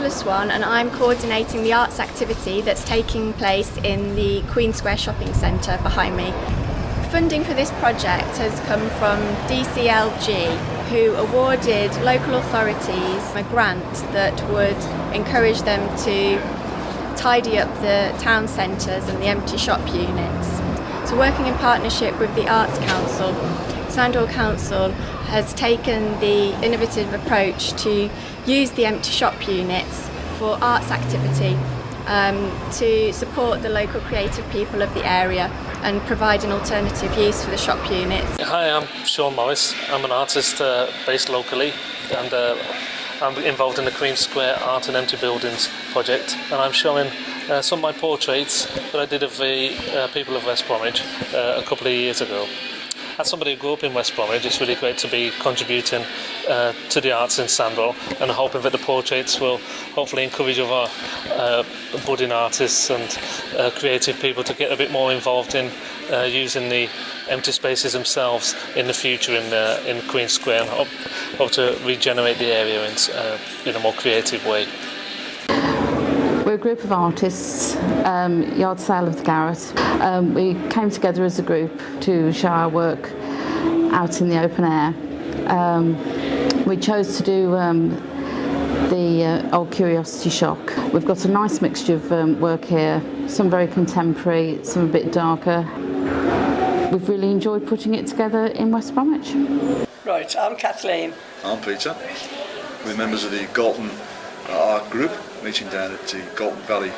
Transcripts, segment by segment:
Nicola Swan and I'm coordinating the arts activity that's taking place in the Queen Square shopping centre behind me. Funding for this project has come from DCLG, who awarded local authorities a grant that would encourage them to tidy up the town centres and the empty shop units. So working in partnership with the Arts Council, Sandwell Council has taken the innovative approach to use the empty shop units for arts activity to support the local creative people of the area and provide an alternative use for the shop units. Hi, I'm Shaun Morris. I'm an artist based locally and I'm involved in the Queen Square Art and Empty Buildings project, and I'm showing some of my portraits that I did of the people of West Bromwich a couple of years ago. As somebody who grew up in West Bromwich, it's really great to be contributing to the arts in Sandwell, and hoping that the portraits will hopefully encourage other budding artists and creative people to get a bit more involved in using the empty spaces themselves in the future in Queen Square, and hope to regenerate the area in a more creative way. We're a group of artists, Yardsale of the Garret. We came together as a group to show our work out in the open air. We chose to do the Old Curiosity Shop. We've got a nice mixture of work here, some very contemporary, some a bit darker. We've really enjoyed putting it together in West Bromwich. Right, I'm Kathleen. I'm Peter. We're members of the Galton Art Group, meeting down at the Galton Valley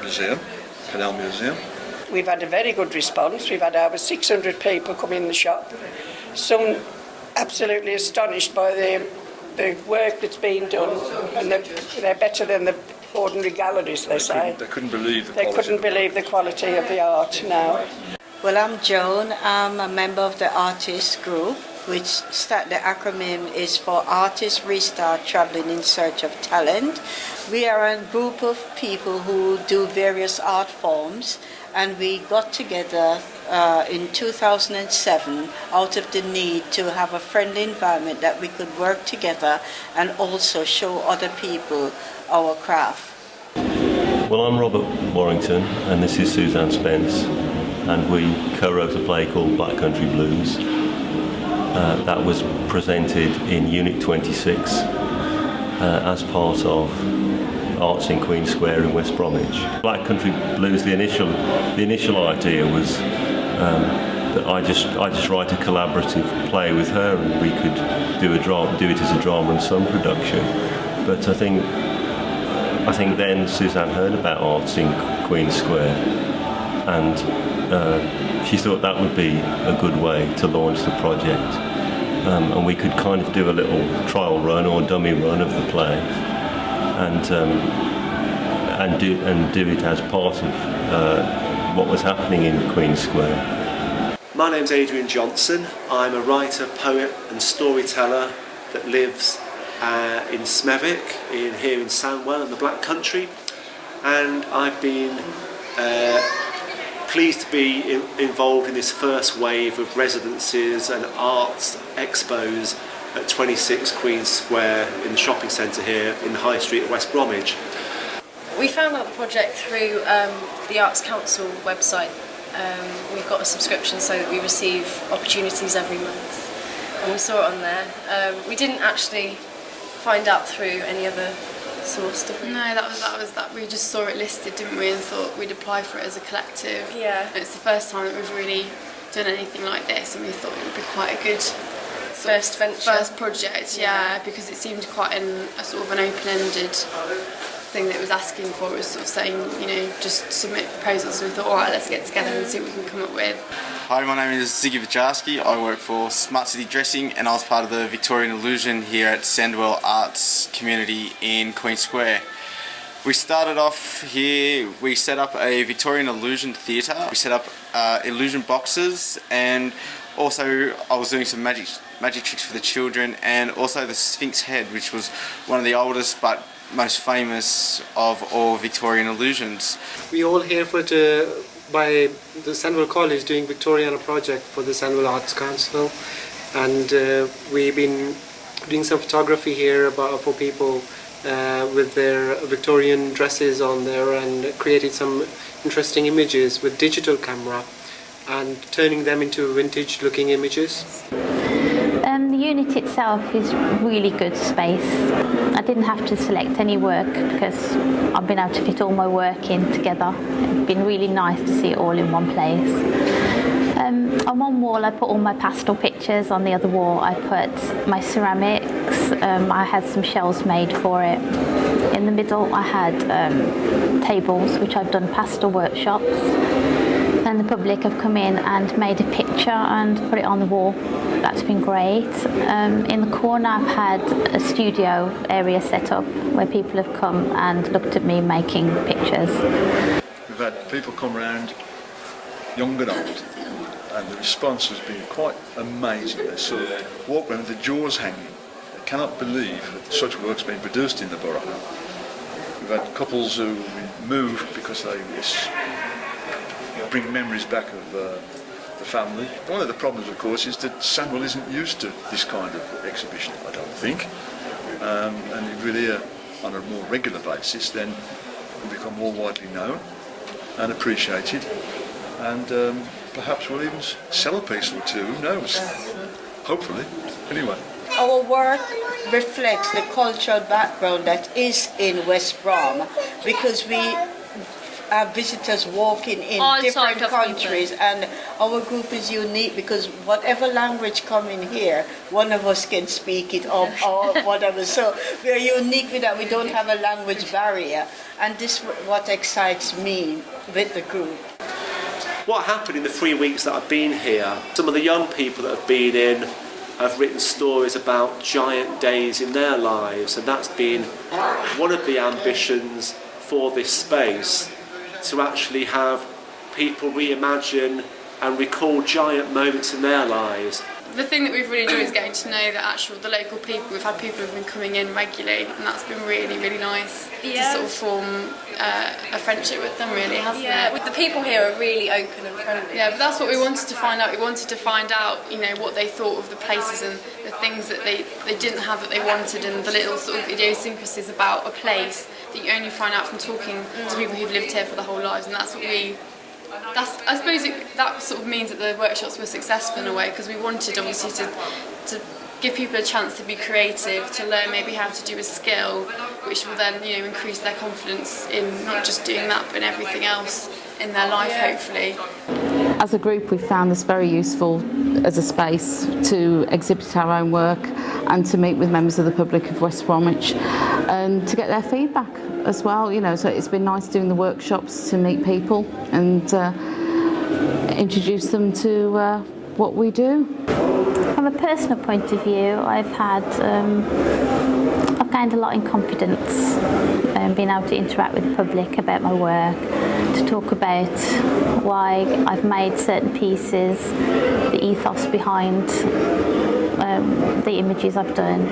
Museum, Canal Museum. We've had a very good response. We've had over 600 people come in the shop. Some absolutely astonished by the work that's been done, and they're better than the ordinary galleries, they say. They couldn't believe the quality. They couldn't believe the quality of the art now. Well, I'm Joan. I'm a member of the artist group, which the acronym is for Artists Restart Travelling in Search of Talent. We are a group of people who do various art forms, and we got together in 2007 out of the need to have a friendly environment that we could work together and also show other people our craft. Well, I'm Robert Warrington, and this is Suzan Spence, and we co-wrote a play called Black Country Blues. That was presented in Unit 26 as part of Arts in Queen Square in West Bromwich. Black Country Blues, the initial idea was that I just write a collaborative play with her, and we could do it as a drama and some production. But I think then Suzan heard about Arts in Queen Square, and she thought that would be a good way to launch the project. And we could kind of do a little trial run or dummy run of the play, and do it as part of what was happening in Queen Square. My name's Adrian Johnson. I'm a writer, poet and storyteller that lives in Smethwick, here in Sandwell in the Black Country, and I've been pleased to be involved in this first wave of residencies and arts expos at 26 Queen Square in the shopping centre here in the High Street of West Bromwich. We found out the project through the Arts Council website. We've got a subscription so that we receive opportunities every month, and we saw it on there. We didn't actually find out through any other source, did we? No, that we just saw it listed, didn't we, and thought we'd apply for it as a collective. Yeah. It's the first time that we've really done anything like this, and we thought it would be quite a good first venture. First project, yeah, because it seemed quite a sort of an open-ended thing that it was asking for. It was sort of saying, just submit proposals, so we thought, alright, let's get together and see what we can come up with. Hi, my name is Ziggy Vajarski. I work for Smart City Dressing, and I was part of the Victorian Illusion here at Sandwell Arts Community in Queen Square. We started off here, we set up a Victorian Illusion theatre, we set up illusion boxes, and also I was doing some magic tricks for the children, and also the Sphinx head, which was one of the oldest but most famous of all Victorian illusions. We all here by the Sandwell College doing Victorian project for the Sandwell Arts Council, and we've been doing some photography here for people with their Victorian dresses on there and created some interesting images with digital camera and turning them into vintage looking images. The unit itself is really good space. I didn't have to select any work because I've been able to fit all my work in together. It's been really nice to see it all in one place. On one wall I put all my pastel pictures, on the other wall I put my ceramics. I had some shelves made for it. In the middle I had tables which I've done pastel workshops, and the public have come in and made a picture and put it on the wall. That's been great. In the corner I've had a studio area set up where people have come and looked at me making pictures. We've had people come around, young and old, and the response has been quite amazing. They sort of walk around with the jaws hanging. They cannot believe that such work's been produced in the borough. We've had couples who move because they bring memories back of the family. One of the problems, of course, is that Sandwell isn't used to this kind of exhibition, I don't think. And if we're here on a more regular basis, then we'll become more widely known and appreciated. And perhaps we'll even sell a piece or two, who knows? Hopefully. Anyway. Our work reflects the cultural background that is in West Brom, because we have visitors walking in all different countries, and our group is unique because whatever language come in here, one of us can speak it or whatever. So we are unique with that. We don't have a language barrier, and this is what excites me with the group. What happened in the 3 weeks that I've been here, some of the young people that have been in have written stories about giant days in their lives, and that's been one of the ambitions for this space, to actually have people reimagine and recall giant moments in their lives. The thing that we've really enjoyed is getting to know the local people. We've had people who've been coming in regularly, and that's been really, really nice to sort of form a friendship with them, really, hasn't it? The people here are really open and friendly. Yeah, but that's what we wanted to find out. We wanted to find out, what they thought of the places and the things that they didn't have that they wanted, and the little sort of idiosyncrasies about a place that you only find out from talking to people who've lived here for their whole lives, and that's what I suppose that sort of means that the workshops were successful in a way, because we wanted obviously to give people a chance to be creative, to learn maybe how to do a skill, which will then increase their confidence in not just doing that but in everything else in their life, hopefully. As a group, we found this very useful as a space to exhibit our own work and to meet with members of the public of West Bromwich and to get their feedback as well. So it's been nice doing the workshops to meet people and introduce them to what we do. From a personal point of view, I've gained a lot in confidence, being able to interact with the public about my work, to talk about why I've made certain pieces, the ethos behind the images I've done.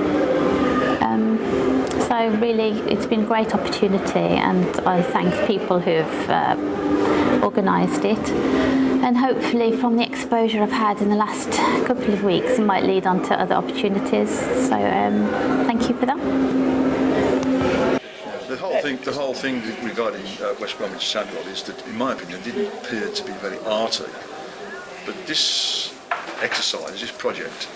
So really it's been a great opportunity, and I thank people who have organised it. And hopefully from the exposure I've had in the last couple of weeks, it might lead on to other opportunities. So thank you for that. The whole thing regarding West Bromwich Sandwell is that, in my opinion, didn't appear to be very arty. But this exercise, this project,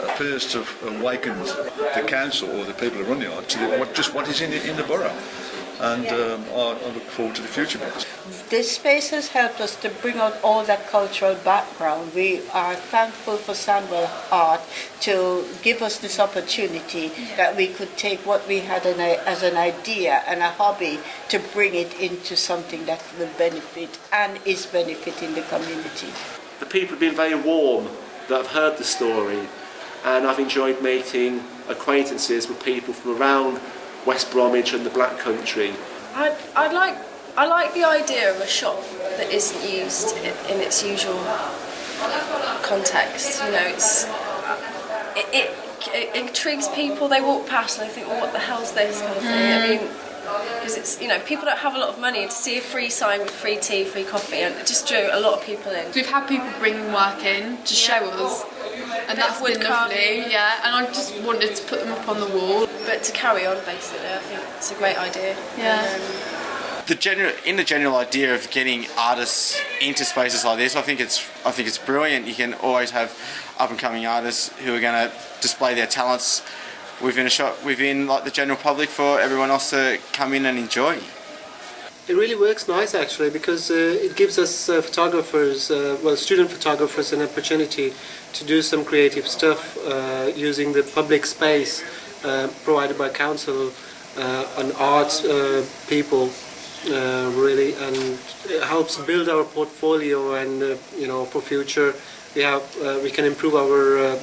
appears to have awakened the council or the people who run the art to what is in the borough. And I look forward to the future bits. This space has helped us to bring out all that cultural background. We are thankful for Sandwell Art to give us this opportunity that we could take what we had as an idea and a hobby to bring it into something that will benefit and is benefiting the community. The people have been very warm that have heard the story, and I've enjoyed making acquaintances with people from around West Bromwich and the Black Country. I like the idea of a shop that isn't used in its usual context. It intrigues people. They walk past and they think, "Well, what the hell's this?" kind of thing. I mean, because it's people don't have a lot of money, and to see a free sign with free tea, free coffee, and it just drew a lot of people in. We've had people bringing work in to show us, and that's been lovely. Yeah, and I just wanted to put them up on the wall. But to carry on, basically, I think it's a great idea. Yeah. The general idea of getting artists into spaces like this, I think it's brilliant. You can always have up and coming artists who are going to display their talents within a shop, within like the general public, for everyone else to come in and enjoy. It really works nice actually, because it gives us photographers, student photographers, an opportunity to do some creative stuff using the public space provided by council and arts people. Really, and it helps build our portfolio, and for future we can improve our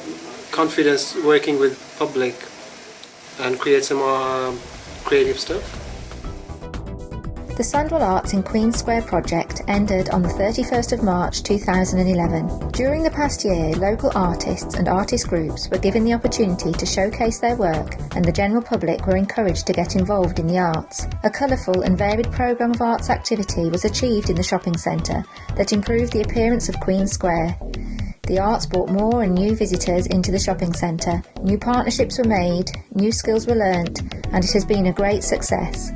confidence working with public and create some more creative stuff. The Sandwell Arts in Queen Square project ended on the 31st of March 2011. During the past year, local artists and artist groups were given the opportunity to showcase their work, and the general public were encouraged to get involved in the arts. A colourful and varied programme of arts activity was achieved in the shopping centre that improved the appearance of Queen Square. The arts brought more and new visitors into the shopping centre, new partnerships were made, new skills were learnt, and it has been a great success.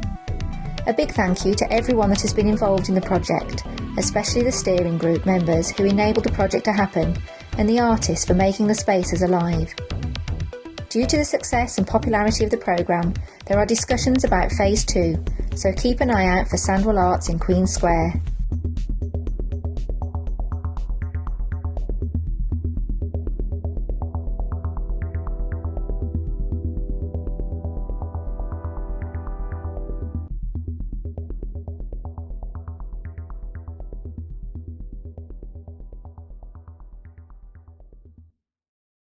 A big thank you to everyone that has been involved in the project, especially the steering group members who enabled the project to happen, and the artists for making the spaces alive. Due to the success and popularity of the programme, there are discussions about Phase 2, so keep an eye out for Sandwell Arts in Queen Square.